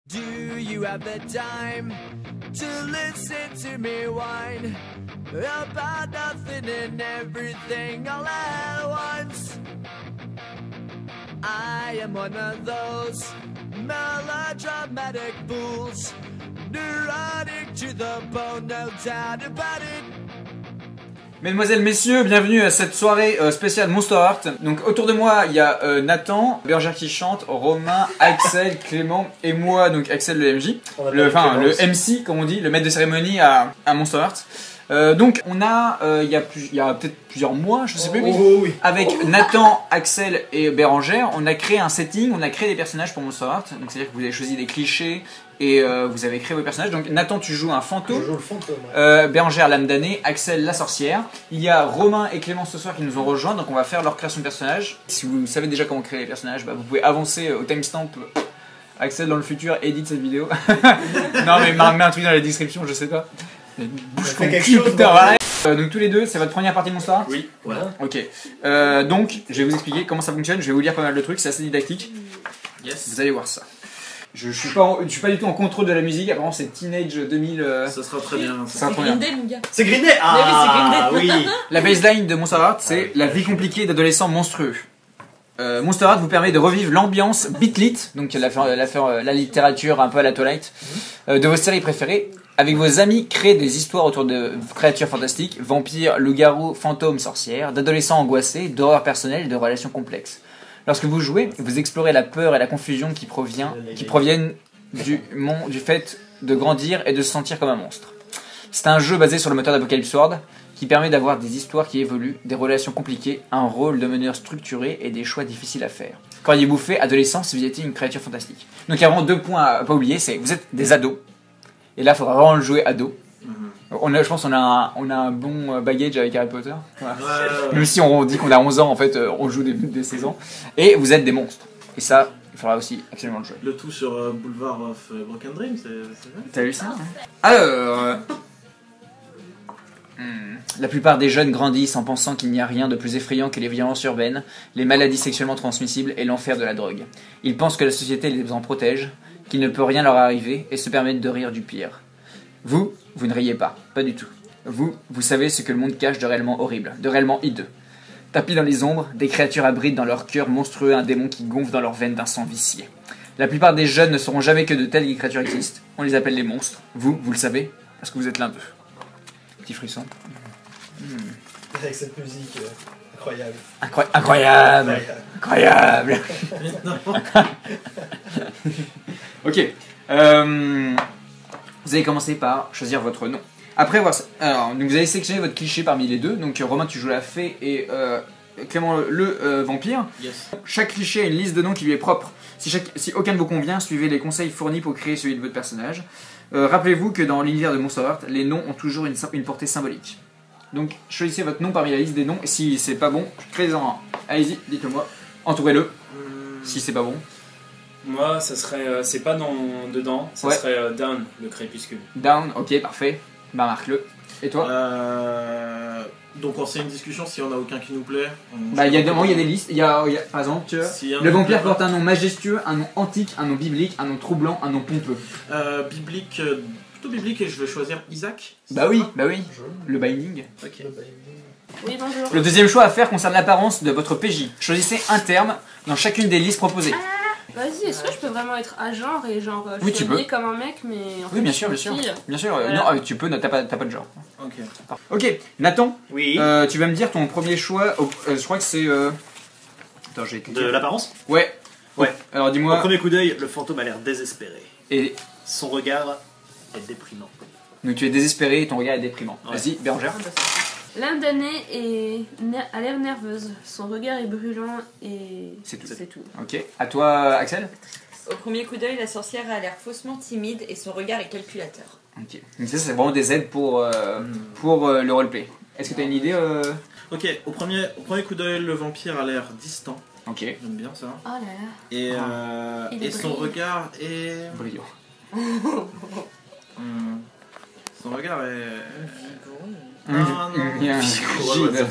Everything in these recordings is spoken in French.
Do you have the time to listen to me whine about nothing and everything all at once? I am one of those melodramatic fools, neurotic to the bone, no doubt about it. Mesdemoiselles, messieurs, bienvenue à cette soirée spéciale Monster Heart. Donc autour de moi, il y a Nathan, Bérangère qui chante, Romain, Axel, Clément et moi, donc Axel le MJ, le MC comme on dit, le maître de cérémonie à Monster Heart. Donc on a, il y a peut-être plusieurs mois, je sais plus, avec Nathan, Axel et Bérangère, on a créé un setting, on a créé des personnages pour Monster Heart. Donc c'est-à-dire que vous avez choisi des clichés et vous avez créé vos personnages. Donc Nathan, tu joues un fantôme, je joue le fantôme, ouais. Bérangère l'âme damnée, Axel la sorcière. Il y a Romain et Clément ce soir qui nous ont rejoints, donc on va faire leur création de personnages. Si vous savez déjà comment créer les personnages, bah, vous pouvez avancer au timestamp. Axel dans le futur édite cette vidéo. Non mais mets un truc dans la description, je sais pas. Bouge ton cul, putain, donc tous les deux, c'est votre première partie de Monster Heart ? Oui, voilà. Ok. Donc, je vais vous expliquer comment ça fonctionne. Je vais vous lire pas mal de trucs, c'est assez didactique. Yes. Vous allez voir ça. Je suis pas du tout en contrôle de la musique. Apparemment, c'est Teenage 2000. Ça sera très bien. Ça C'est Green Day, mon gars. C'est Green Day. Ah oui. La baseline de Monster Heart, c'est la vie compliquée d'adolescents monstrueux. Monster Heart vous permet de revivre l'ambiance beatlit, donc la littérature un peu à la Twilight, de vos séries préférées. Avec vos amis, créez des histoires autour de créatures fantastiques, vampires, loups-garous, fantômes, sorcières, d'adolescents angoissés, d'horreurs personnelles et de relations complexes. Lorsque vous jouez, vous explorez la peur et la confusion qui proviennent du fait de grandir et de se sentir comme un monstre. C'est un jeu basé sur le moteur d'Apocalypse World qui permet d'avoir des histoires qui évoluent, des relations compliquées, un rôle de meneur structuré et des choix difficiles à faire. Qu'auriez-vous fait, adolescent, si vous étiez une créature fantastique ? Donc il y a vraiment 2 points à pas oublier, c'est que vous êtes des ados. Et là, il faudra vraiment le jouer ado. Je pense qu'on a un bon baggage avec Harry Potter. Voilà. Même si on dit qu'on a 11 ans, en fait, on joue des 16 ans. Et vous êtes des monstres. Et ça, il faudra aussi absolument le jouer. Le tout sur Boulevard of Broken Dreams, c'est vrai. T'as lu ça, hein ? Alors... La plupart des jeunes grandissent en pensant qu'il n'y a rien de plus effrayant que les violences urbaines, les maladies sexuellement transmissibles et l'enfer de la drogue. Ils pensent que la société les en protège, qu'il ne peut rien leur arriver et se permettent de rire du pire. Vous ne riez pas, pas du tout. Vous savez ce que le monde cache de réellement horrible, de réellement hideux. Tapis dans les ombres, des créatures abritent dans leur cœur monstrueux un démon qui gonfle dans leurs veines d'un sang vicié. La plupart des jeunes ne sauront jamais que de telles créatures existent. On les appelle les monstres. Vous le savez, parce que vous êtes l'un d'eux. Petit frisson. Avec cette musique incroyable. Incroyable. Ok. Vous allez commencer par choisir votre nom. Après avoir... Alors, donc vous allez sélectionner votre cliché parmi les deux. Donc Romain, tu joues la fée et Clément le vampire. Yes. Chaque cliché a une liste de noms qui lui est propre. Si aucun ne vous convient, suivez les conseils fournis pour créer celui de votre personnage. Rappelez-vous que dans l'univers de Monster Heart, les noms ont toujours une portée symbolique. Donc choisissez votre nom parmi la liste des noms. Et si c'est pas bon, créez-en un. Allez-y, dites-le moi. Entourez-le. Si c'est pas bon. Moi, ça serait. C'est pas dedans, ça serait Down, le crépuscule. Down, ok, parfait. Bah, marque-le. Et toi ? Donc, c'est une discussion si on a aucun qui nous plaît. Bah, il y a des listes. Il y a, par exemple, tu vois, le vampire porte un nom majestueux, un nom antique, un nom biblique, un nom troublant, un nom pompeux. Biblique, plutôt biblique, et je vais choisir Isaac. Bah oui. Le Binding. Ok. Oui, bonjour. Le deuxième choix à faire concerne l'apparence de votre PJ. Choisissez un terme dans chacune des listes proposées. Vas-y, est-ce que je peux vraiment être à genre et genre je Oui, suis tu habillée peux. comme un mec mais en fait, Oui, bien je sûr, suis bien une sûr. fille. Bien sûr, Voilà. non, tu peux, t'as pas de genre. Ok. Ok, Nathan, Oui. tu vas me dire ton premier choix. Je crois que c'est. Attends, j'ai De l'apparence ? Ouais. Alors Au dis-moi. premier coup d'œil, le fantôme a l'air désespéré. Et Son regard est déprimant. donc tu es désespéré et ton regard est déprimant. Ouais. Vas-y, Bérangère. L'âme damnée a l'air nerveuse, son regard est brûlant et C'est tout. c'est tout. Ok. À toi, Axel. Au premier coup d'œil, la sorcière a l'air faussement timide et son regard est calculateur. Ok. Donc ça, c'est vraiment des aides pour le roleplay. Est-ce que tu as une idée Ok, au premier coup d'œil, le vampire a l'air distant. Ok. J'aime bien ça. Oh là là. Et, Il et est son brillant. regard est. Brillant. Son regard est. Il y a un Vigoureux. gide.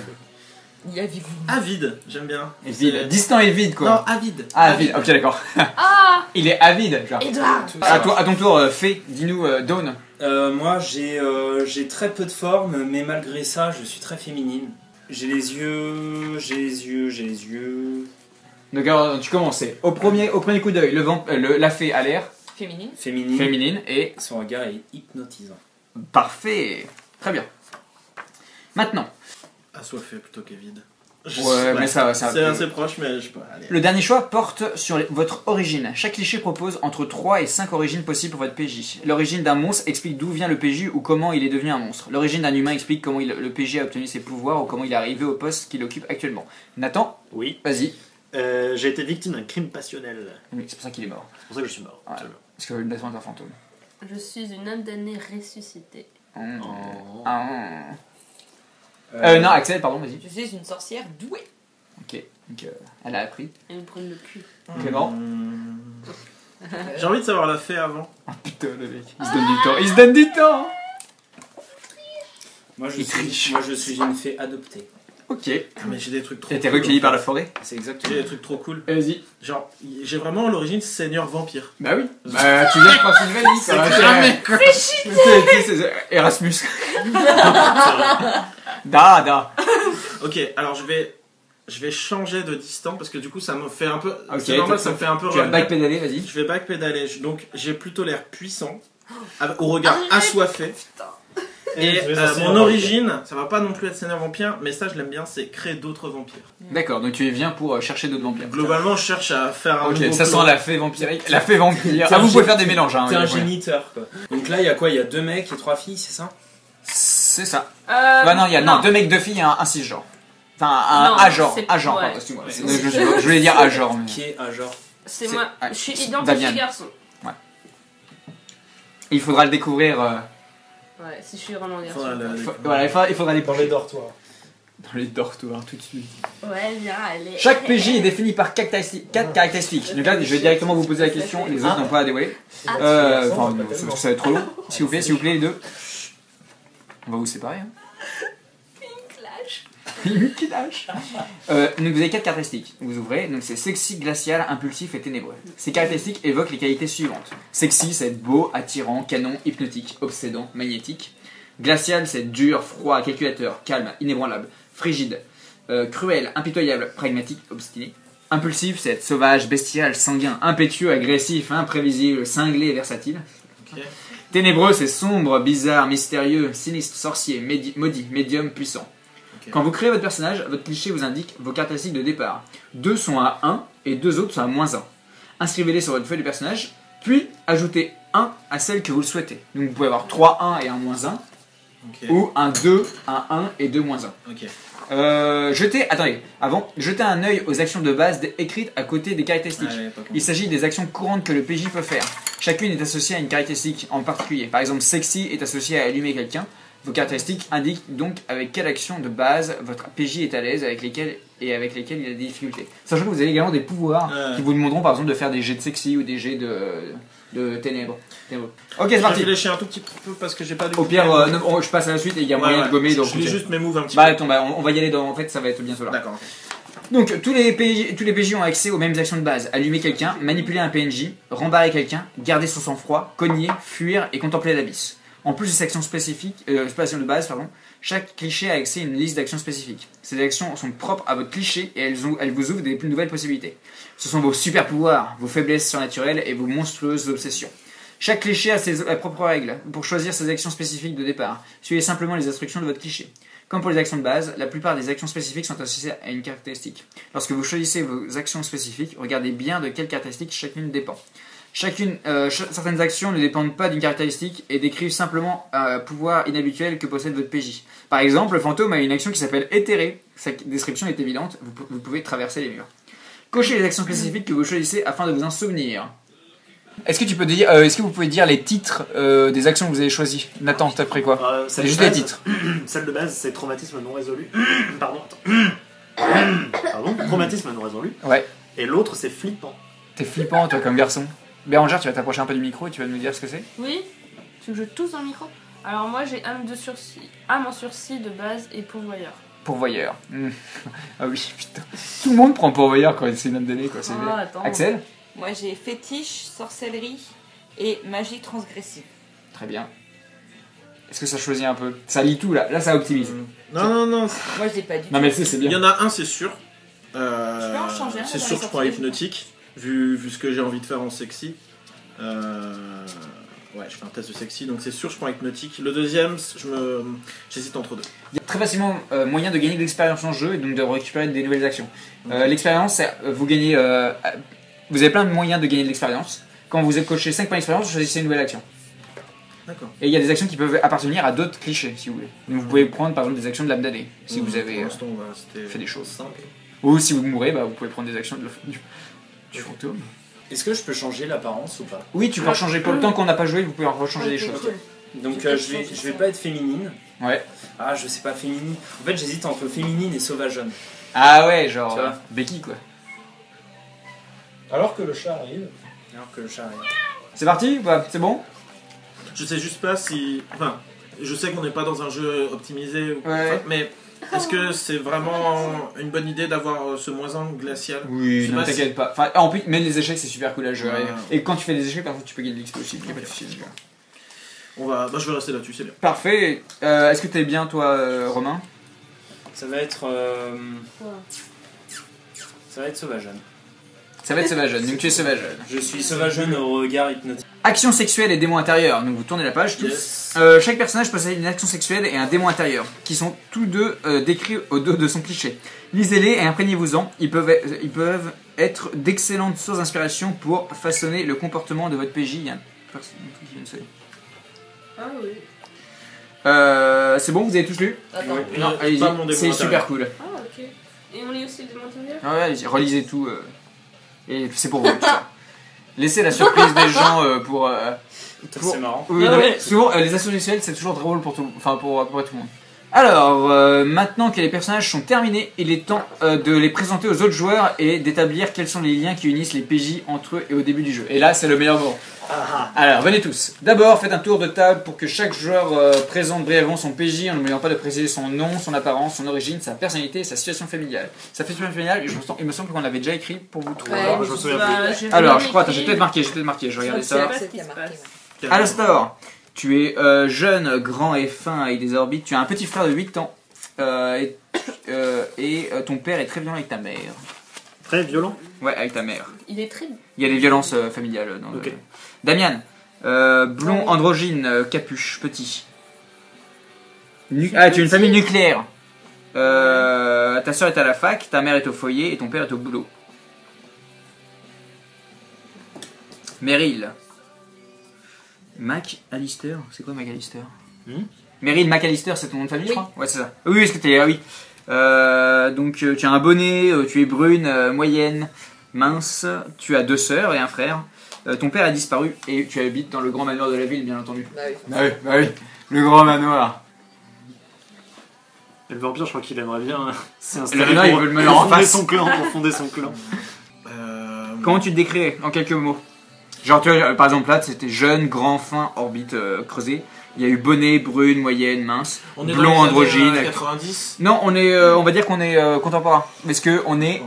Il y a vivre. Avide, j'aime bien. Et vide. C'est- Distant et vide, quoi. Non, avide. Ah, avide, ok, d'accord. Ah Il est avide, genre. Edouard À ton tour, Fée, dis-nous, Dawn. Moi, j'ai très peu de forme, mais malgré ça, je suis très féminine. J'ai les yeux. Donc, alors, tu commences. Au premier coup d'œil, la Fée a l'air Féminine. féminine et Son regard est hypnotisant. parfait. Très bien. Maintenant, Assoiffé plutôt qu'avide. Ouais, mais ça va. C'est assez proche, mais je sais pas. Allez. Le dernier choix porte sur votre origine. Chaque cliché propose entre 3 et 5 origines possibles pour votre PJ. L'origine d'un monstre explique d'où vient le PJ ou comment il est devenu un monstre. L'origine d'un humain explique comment le PJ a obtenu ses pouvoirs ou comment il est arrivé au poste qu'il occupe actuellement. Nathan, Oui. vas-y. J'ai été victime d'un crime passionnel. Oui, c'est pour ça qu'il est mort. C'est pour ça que je suis mort. Ouais. Parce que Nathan est un fantôme. Je suis une âme damnée ressuscitée. Oh. Non, Axel, pardon, vas-y. Je suis une sorcière douée. Ok, donc elle a appris. Elle me prenne le cul. Clément. J'ai envie de savoir la fée avant. Ah putain, le mec, il se donne du temps. Moi, Il triche. je suis une fée adoptée. Ok. Ah, mais j'ai des trucs trop T'as été cool, recueilli en par fait. la forêt. C'est J'ai exactement. des trucs trop cool. Vas-y. Genre, j'ai vraiment l'origine seigneur vampire. Bah oui. Bah tu viens de Pennsylvanie. C'est cramé, quoi. C'est Erasmus. Da. Ok, alors je vais changer de distant parce que du coup ça me fait un peu. Ok, C'est normal, ça me fait un peu. Tu vas revenir. backpédaler, vas-y. Je vais backpédaler. Donc j'ai plutôt l'air puissant, au regard assoiffé. Et mon origine, ça va pas non plus être seigneur vampire, mais ça je l'aime bien, c'est créer d'autres vampires. D'accord, donc tu viens pour chercher d'autres vampires. Globalement, je cherche à faire un Ok, nouveau ça plan. sent la fée vampirique. La fée vampire. T'es Ah, un vous pouvez gé- faire des mélanges. Hein, T'es un ouais. géniteur, quoi. Donc là, il y a quoi? Il y a 2 mecs et 3 filles, c'est ça? C'est ça. Bah non, il y a 2 mecs, 2 filles et un cisgenre. Enfin, Non, un A-genre. c'est- A-genre, ouais. pardon, excuse-moi. Ouais. Je voulais dire A-genre. mais- Qui est un genre? C'est C'est- moi. ouais. Je suis C'est identifié Damian. garçon. Il faudra le découvrir. Ouais, si je suis vraiment garçon. Faudra le- Voilà, il faudra les Dans les dortoirs. Dans les dortoirs tout de suite. Ouais, viens, allez. Chaque PJ est défini par 4 caractéristiques. Donc là, je vais directement vous poser la question, les autres n'ont pas à dévoiler. Enfin, non, ça va être trop long. S'il vous plaît, les deux. On va vous séparer. Hein. Une clash. Donc vous avez 4 caractéristiques. Vous ouvrez, donc c'est sexy, glacial, impulsif et ténébreux. Ces caractéristiques évoquent les qualités suivantes. Sexy, c'est être beau, attirant, canon, hypnotique, obsédant, magnétique. Glacial, c'est être dur, froid, calculateur, calme, inébranlable, frigide, cruel, impitoyable, pragmatique, obstiné. Impulsif, c'est être sauvage, bestial, sanguin, impétueux, agressif, imprévisible, cinglé et versatile. Ok. Ténébreux, c'est sombre, bizarre, mystérieux, sinistre, sorcier, maudit, médium, puissant. Ok. Quand vous créez votre personnage, votre cliché vous indique vos caractéristiques de départ. 2 sont à 1 et 2 autres sont à -1. Inscrivez-les sur votre feuille de personnage, puis ajoutez 1 à celle que vous le souhaitez. Donc vous pouvez avoir 3 1 et un -1, Ok. ou un 2, un 1 et 2 -1. Ok. Jetez un œil aux actions de base écrites à côté des caractéristiques. Allez, pas con. Il s'agit des actions courantes que le PJ peut faire. Chacune est associée à une caractéristique en particulier. Par exemple, sexy est associé à allumer quelqu'un. Vos caractéristiques indiquent donc avec quelle action de base votre PJ est à l'aise, avec lesquelles il a des difficultés. Sachant que vous avez également des pouvoirs qui vous demanderont par exemple de faire des jets de sexy ou des jets de ténèbres. Ok, c'est Je parti. réfléchis un tout petit peu parce que j'ai pas de. Au pire, je passe à la suite et il y a moyen de gommer. Donc, Je lis juste mes moves un petit bah attends, on va y aller dans. En fait, ça va être bientôt peu. là. D'accord. ok. Donc, tous les PJ ont accès aux mêmes actions de base. Allumer quelqu'un, manipuler un PNJ, rembarrer quelqu'un, garder son sang-froid, cogner, fuir et contempler l'abysse. En plus de ces actions actions de base, chaque cliché a accès à une liste d'actions spécifiques. Ces actions sont propres à votre cliché et elles vous ouvrent des nouvelles possibilités. Ce sont vos super pouvoirs, vos faiblesses surnaturelles et vos monstrueuses obsessions. Chaque cliché a ses propres règles pour choisir ses actions spécifiques de départ. Suivez simplement les instructions de votre cliché. Comme pour les actions de base, la plupart des actions spécifiques sont associées à une caractéristique. Lorsque vous choisissez vos actions spécifiques, regardez bien de quelle caractéristique chacune dépend. Certaines actions ne dépendent pas d'une caractéristique et décrivent simplement un pouvoir inhabituel que possède votre PJ. Par exemple, le fantôme a une action qui s'appelle éthéré. Sa description est évidente, vous pouvez traverser les murs. Cochez les actions spécifiques que vous choisissez afin de vous en souvenir. Est-ce que vous pouvez dire les titres des actions que vous avez choisies? Nathan, t'as pris quoi? Celle Juste de les base- titres. Celle de base, c'est traumatisme non résolu. Pardon, traumatisme non résolu. Ouais. Et l'autre, c'est flippant. T'es flippant, toi, comme garçon. Bérangère, tu vas t'approcher un peu du micro et tu vas nous dire ce que c'est? Oui. Tu veux que je tousse dans le micro? Alors moi j'ai âme en sursis de base et pourvoyeur. Pourvoyeur. Ah oui, putain. Tout le monde prend pourvoyeur quand c'est une note donnée, quoi. C'est Ah, attends. Axel? Moi j'ai fétiche, sorcellerie et magie transgressive. Très bien. Est-ce que ça choisit un peu? Ça lit tout là, là ça optimise. Non. Moi je l'ai pas du tout. Non mais c'est Il y bien. en a un, c'est sûr. peux en changer un, C'est dans sûr les que je prends sorties. hypnotique, vu ce que j'ai envie de faire en sexy. Ouais, je fais un test de sexy, donc c'est sûr je prends hypnotique. Le deuxième, j'hésite entre deux. Il y a très facilement moyen de gagner de l'expérience en jeu et donc de récupérer des nouvelles actions. L'expérience, c'est, vous gagnez. Vous avez plein de moyens de gagner de l'expérience. Quand vous êtes coaché 5 points d'expérience, vous choisissez une nouvelle action. D'accord. Et il y a des actions qui peuvent appartenir à d'autres clichés si vous voulez. Donc vous pouvez prendre par exemple des actions de l'âme d'année si vous avez. Pour l'instant, c'était fait des choses. simples. Ou si vous mourrez, bah, vous pouvez prendre des actions du fantôme. Est-ce que je peux changer l'apparence ou pas? Oui, tu peux changer pour le temps qu'on n'a pas joué, vous pouvez en rechanger des choses. Donc Tu peux je vais changer ça. pas être féminine. Ouais. Ah, je sais pas, féminine. En fait, j'hésite entre féminine et sauvageonne. Ah ouais, genre Tu vois. Becky quoi. Alors que le chat arrive. Alors que le chat arrive. C'est parti ou pas? C'est bon? Je sais juste pas si. Enfin, je sais qu'on n'est pas dans un jeu optimisé, Ouais. enfin, mais est-ce que c'est vraiment une bonne idée d'avoir ce moins 1 glacial? Je Oui, sais non pas t'inquiète pas. Enfin, en plus, même les échecs c'est super cool à jouer. Ouais. Et quand tu fais des échecs, par contre tu peux gagner de l'XP aussi. Y a pas de souci, les gars. Je vais rester là-dessus, c'est bien. Parfait. Est-ce que t'es bien toi, Romain? Ça va être. Ça va être sauvageonne. Ça va être sauvageonne, donc tu es sauvageonne. Je suis sauvageonne au regard hypnotique. Action sexuelle et démon intérieur. Donc vous tournez la page tous. Yes. Chaque personnage possède une action sexuelle et un démon intérieur, qui sont tous deux décrits au dos de son cliché. Lisez-les et imprégnez-vous-en. Ils peuvent être d'excellentes sources d'inspiration pour façonner le comportement de votre PJ. Il y a un truc qui vient de sonner. Ah oui. C'est bon, vous avez tous lu? Attends. Non, allez-y. Pas mon démon C'est super intérieur. cool. Ah ok. Et on lit aussi le démon intérieur? Ah ouais, allez-y, relisez tout. Et c'est pour vous. tout ça. Laissez la surprise des gens pour. C'est marrant. Oui, non, mais souvent, les actions sexuelles, c'est toujours drôle pour tout, enfin pour tout le monde. Alors, maintenant que les personnages sont terminés, il est temps de les présenter aux autres joueurs et d'établir quels sont les liens qui unissent les PJ entre eux et au début du jeu. Et là, c'est le meilleur moment. Alors, venez tous. D'abord, faites un tour de table pour que chaque joueur présente brièvement son PJ en n'oubliant pas de préciser son nom, son apparence, son origine, sa personnalité et sa situation familiale. Sa situation familiale, il me semble qu'on l'avait déjà écrit pour vous trois. Ouais, je me souviens plus. Alors, je crois, attends, j'ai peut-être marqué, je vais regarder Je ça. sais pas ce C'est qui qu'il y a se marqué, passe. Alastor, tu es jeune, grand et fin avec des orbites. Tu as un petit frère de 8 ans. Et ton père est très violent avec ta mère. Très violent. Ouais, avec ta mère. Il est très. Il y a des violences familiales dans Ok. le... Damian, blond, androgyne, capuche, petit. Tu as une famille nucléaire. Ta soeur est à la fac, ta mère est au foyer et ton père est au boulot. Meryl. McAllister, c'est quoi McAllister? Meryl McAllister, c'est ton nom de famille, je Oui. crois? Ouais, c'est ça. Oui, est-ce que t'es. Ah oui. Donc, tu as un bonnet, tu es brune, moyenne, mince, tu as 2 sœurs et un frère. Ton père a disparu et tu habites dans le grand manoir de la ville, bien entendu. Bah oui. Bah oui, le grand manoir. Et le vampire, je crois qu'il aimerait bien Le manoir, il veut le manoir en fonder face. son clan, pour fonder son clan. Comment tu te décris en quelques mots? Genre, tu vois, par exemple, là, c'était jeune, grand, fin, orbite creusée. Il y a eu bonnet, brune, moyenne, mince, On est blond, dans les androgyne. années 90. Non, on est, on va dire qu'on est contemporain, parce que on est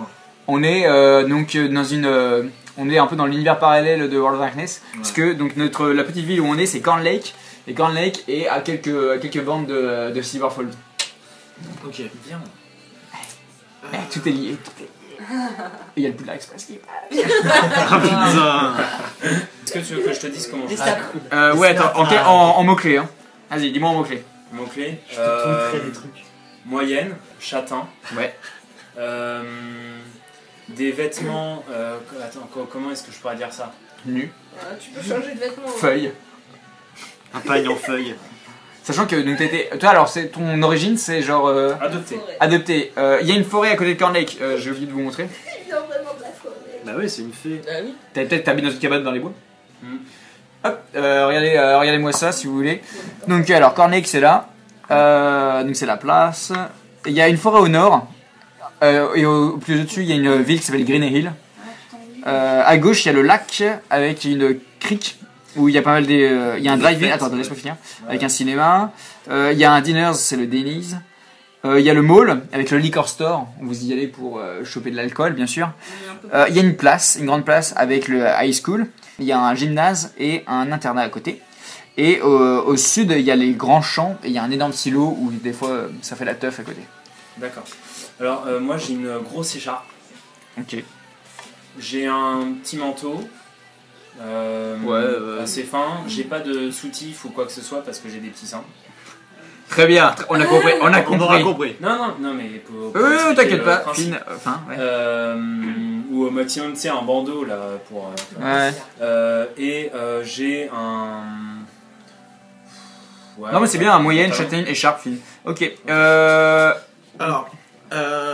donc dans une, on est un peu dans l'univers parallèle de World of Darkness, parce que donc la petite ville où on est, c'est Corn Lake, et Corn Lake est à quelques bandes de Silverfall. Ok. Bien. Tout est lié. Et il y a le Poudlard Express qui est. Ah putain. Est-ce que tu veux que je te dise comment je Les fais? stats. Ouais, attends, en mots-clés. Hein. Vas-y, dis-moi en mots-clés. Mot-clé. Tweeterai des trucs. Moyenne, châtain. Ouais. Des vêtements. Attends, comment est-ce que je pourrais dire ça? Nu. Tu peux changer de vêtements. Feuille. Un pagne en feuille. Sachant que donc toi alors c'est ton origine c'est genre Adopté. adopté. Il y a une forêt à côté de Corn Lake. J'ai oublié de vous montrer. Il vient vraiment de la forêt. Bah ouais, c'est une fée. Ah oui. T'habites dans une cabane dans les bois. Mm. Hop, regardez-moi ça si vous voulez. Donc alors Corn Lake c'est là. Donc c'est la place. Il y a une forêt au nord. Et au plus au-dessus il y a une ville qui s'appelle Green Hill. À gauche il y a le lac avec une crique où il y a pas mal des. Il y a un drive-in. Attends, laisse-moi finir. Avec un cinéma. Il y a un dinner, c'est le Denny's. Il y a le mall avec le liquor store, vous y allez pour choper de l'alcool bien sûr. Il y a une place, une grande place avec le high school. Il y a un gymnase et un internat à côté. Et au sud, il y a les grands champs et il y a un énorme silo où des fois ça fait la teuf à côté. D'accord. Alors moi j'ai une grosse écharpe. Ok. J'ai un petit manteau. Assez fin. J'ai pas de soutif ou quoi que ce soit parce que j'ai des petits seins. Très bien, on a compris. On a On aura compris. compris. Non mais pour Oui, t'inquiète pas. principe. Fine, enfin, ouais. Ou au maximum, tu sais, un bandeau là pour. Ouais. J'ai un. Ouais, Non mais c'est bien, un moyenne, châtaigne, écharpe, fine. Ok. Alors,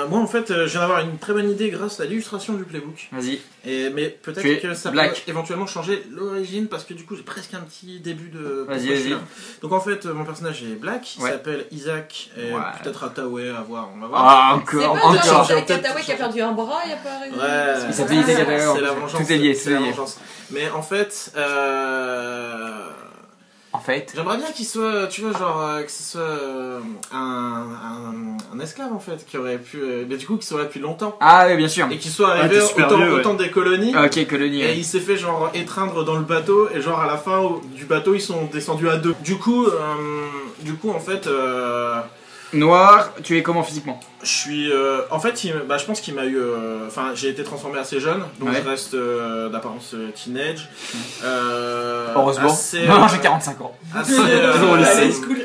moi en fait, je viens d'avoir une très bonne idée grâce à l'illustration du playbook. Vas-y. Mais Tu es peut-être que ça black. peut éventuellement changer l'origine parce que du coup j'ai presque un petit début de. Vas-y, pourquoi je suis vas-y. là. Donc en fait, mon personnage est black, il Ouais. s'appelle Isaac, et Ouais. peut-être Ataoué, à voir, on va voir. Ah, C'est encore, pas encore. genre Peut-être- Kataway qui a perdu un bras, il a pas raison. Ouais, Il s'appelle Isaac Ataoué. c'est la vengeance. Tout est lié, c'est tout est la lié. vengeance. Mais en fait, En fait. j'aimerais bien qu'il soit, tu vois, genre, que ce soit un esclave en fait, qui aurait pu. Mais du coup, qui soit là depuis longtemps. Ah oui, bien sûr. Et qui soit arrivé t'es super au vieux, temps des colonies. Ok, colonie. Et il s'est fait genre étreindre dans le bateau et genre à la fin du bateau ils sont descendus à 2. Du coup en fait Noir, tu es comment physiquement? je suis en fait je pense qu'il m'a eu enfin j'ai été transformé assez jeune donc Ouais. je reste d'apparence teenage. Heureusement. Assez, Non, j'ai 45 ans. assez, Toujours au lycée. high school.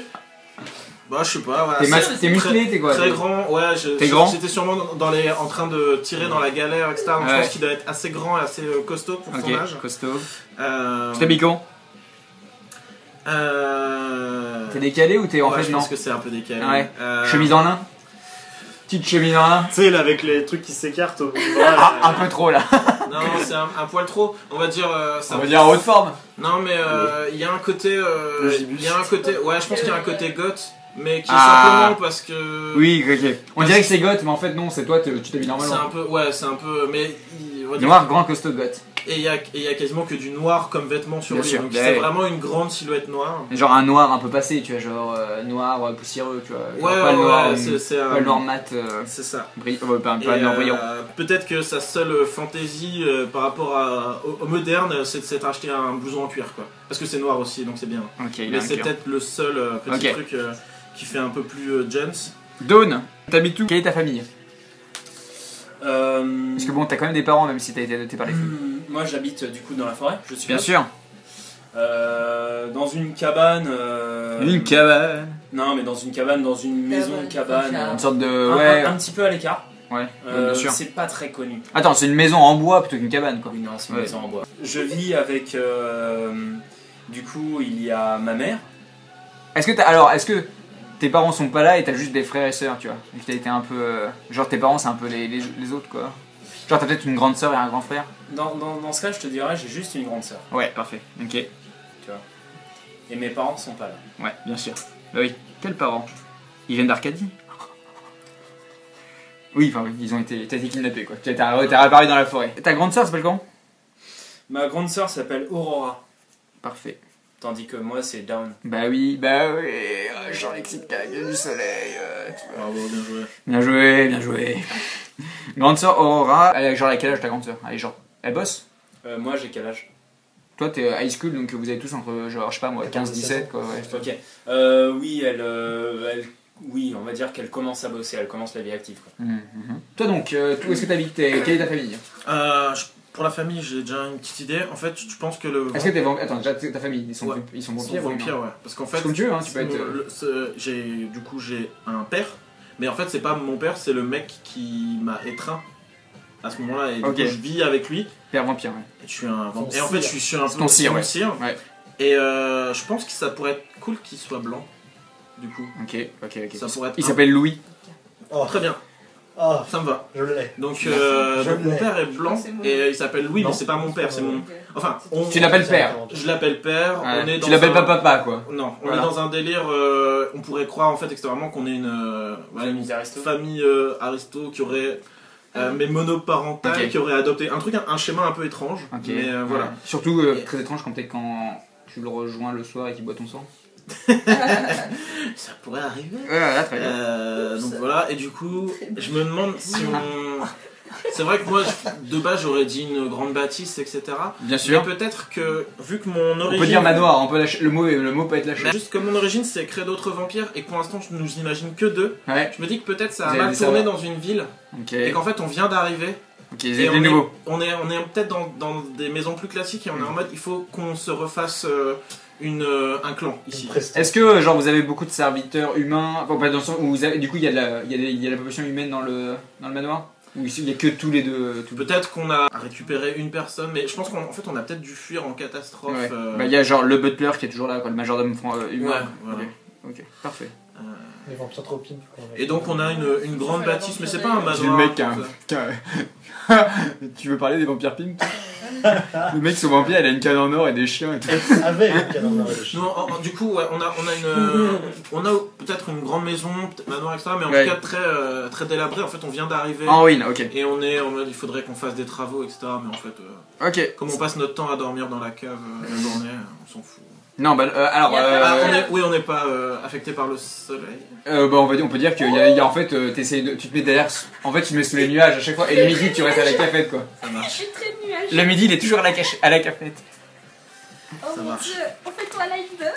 Bah je sais pas voilà, T'es musclé, t'es quoi? très grand, ouais, T'es grand j'étais sûrement en train de tirer dans la galère, etc. Donc je Ouais. pense qu'il doit être assez grand et assez costaud pour son âge. Ok, costaud. Euh, Tu t'habilles comment? T'es décalé ou t'es en ouais, fait je non? pense que c'est un peu décalé. Ouais. Chemise en lin? Petite chemise en lin? Tu sais, là, avec les trucs qui s'écartent au bout du bras. Ah, là, un peu trop là. Non, c'est un poil trop. On va dire. On va dire en haute forme. Non, mais il y a un côté. Le gibus. Il y a un côté. Ouais, je pense qu'il y a un côté goth, mais qui est Ah. simplement parce que. Oui, ok. On dirait que c'est goth, mais en fait non, c'est toi, tu t'habilles C'est normalement. un peu. Ouais, c'est un peu. Mais. On va dire- Noir, grand, costaud, goth. Et il y a quasiment que du noir comme vêtement sur Bien lui. sûr. Donc Ouais. c'est vraiment une grande silhouette noire. Genre un noir un peu passé, tu vois, genre noir poussiéreux, tu vois. Genre Ouais, pas le noir, c'est pas le noir mat, C'est ça. pas Et, le noir brillant. peut-être que sa seule fantaisie par rapport au moderne, c'est de s'être acheté un blouson en cuir, quoi. Parce que c'est noir aussi, donc c'est bien. Ok, il a Mais un c'est cœur. peut-être le seul petit Ok. truc qui fait un peu plus gents. Dawn, t'habites où? Quelle est ta famille? Euh, Parce que bon, t'as quand même des parents, même si t'as été adopté par les filles. Moi j'habite du coup dans la forêt, je suis Bien sûr. dans une cabane. Une cabane. Non mais dans une cabane, dans une maison cabane. Une sorte de. Un, Ouais. un petit peu à l'écart. Ouais, bien sûr. C'est pas très connu. Attends, c'est une maison en bois plutôt qu'une cabane, quoi. Oui, non, c'est une Ouais. maison en bois. Je vis avec. Du coup, il y a ma mère. Est-ce que tes parents sont pas là et t'as juste des frères et sœurs, tu vois? Et que t'as été un peu. Genre tes parents, c'est un peu les autres, quoi. Genre t'as peut-être une grande sœur et un grand frère? Dans ce cas, je te dirais, j'ai juste une grande sœur. Ouais, parfait. Ok. Tu vois. Et mes parents sont pas là. Ouais, bien sûr. Bah oui. Quels parents? Ils viennent d'Arcadie? Oui, enfin oui, ils ont été. T'as été kidnappé, quoi. T'as réapparu dans la forêt. Ta grande sœur s'appelle comment? Ma grande sœur s'appelle Aurora. Parfait. Tandis que moi, c'est Dawn. Bah oui. Jean Lexique, du soleil. Tu vois. Bravo, bien joué. Bien joué, bien joué. Grande sœur Aurora, elle a genre à quel âge ta grande sœur? Elle est genre. Elle bosse? Moi, j'ai quel âge? Toi t'es high school donc vous avez tous entre genre je sais pas moi 15-17 quoi. Ouais. Ok. Oui, oui, on va dire qu'elle commence à bosser, elle commence la vie active. Quoi. Toi donc, où est-ce que t'habites? Quelle est ta famille? Pour la famille, j'ai déjà une petite idée. En fait, je pense que le. Est-ce que t'es vampire? Attends, déjà ta famille, ils sont Ouais. vampires Ils sont vampires, ouais. Parce qu'en fait, Comme tu veux, hein, tu peux être. j'ai un père, mais en fait, c'est pas mon père, c'est le mec qui m'a étreint à ce moment-là. Et du Ok. coup, je vis avec lui. Père vampire, ouais. Et je suis un Ton Et en fait, cire. je suis un C'est peu ton cire, mon ouais. cire. Ouais. Et je pense que ça pourrait être cool qu'il soit blanc. Du coup, Ok. ça pourrait être. Il s'appelle Louis. Oh, Très bien, ah, ça me va. je l'ai. Donc, Je mon l'ai. père est blanc et il s'appelle Louis, mais c'est pas mon père, c'est mon. Enfin, Tu l'appelles père. je l'appelle père. Ouais. On est dans Tu l'appelles un- pas papa quoi. Non, on Voilà. est dans un délire. On pourrait croire en fait extérieurement qu'on est une aristo. famille aristo qui aurait mais monoparentale, Ok. qui aurait adopté un schéma un peu étrange. Ok. Mais voilà. Ouais. Surtout très étrange quand tu le rejoins le soir et qu'il boit ton sang. Ça pourrait arriver. Voilà, très bien. Donc voilà, et du coup, je me demande si on... C'est vrai que moi, de base, j'aurais dit une grande bâtisse, etc. Bien sûr. Mais peut-être que, vu que mon origine... On peut dire manoir, on peut lâcher, le mot peut être lâché. Mais juste comme mon origine, c'est créer d'autres vampires, et que pour l'instant, je nous imagine que 2. Ouais. Je me dis que peut-être ça a Vous avez mal dit tourné ça, dans une ville, Ok. et qu'en fait, on vient d'arriver. Ok, Et c'est nouveau. on est peut-être dans des maisons plus classiques, et on est en mode, il faut qu'on se refasse un clan, ici. Est-ce que genre vous avez beaucoup de serviteurs humains, enfin pas dans le sens où vous avez, du coup il y a la population humaine dans le manoir? Ou ici il y a que tous les deux Peut-être qu'on a récupéré une personne, mais je pense qu'en fait, on a peut-être dû fuir en catastrophe. Ouais. Bah il y a genre le butler qui est toujours là, quoi, le majordome humain. Ouais, voilà. Ok, parfait. Les vampires tropiques. Et donc on a une grande bâtisse, mais c'est pas un manoir. C'est le mec Tu veux parler des vampires pimp? Le mec son vampire il a une canne en or et des chiens et tout. Avec une canne en or et des chiens. Non, du coup, ouais, on a peut-être une grande maison, peut-être manoir, etc. Mais en Ouais. tout cas très délabré. En fait, on vient d'arriver. En ruine, ok. Et on est en mode, il faudrait qu'on fasse des travaux, etc. Mais en fait, Ok. comme on passe notre temps à dormir dans la cave la journée, on s'en fout. Non, bah alors. On n'est pas affecté par le soleil. Bah on peut dire qu'il y a en fait, tu te mets derrière, en fait tu te mets sous les nuages à chaque fois, et le midi tu restes à la cafette quoi. Ça marche. C'est très nuage. Le midi il est toujours à la cafette. Oh Ça mon marche. dieu, on fait toi live.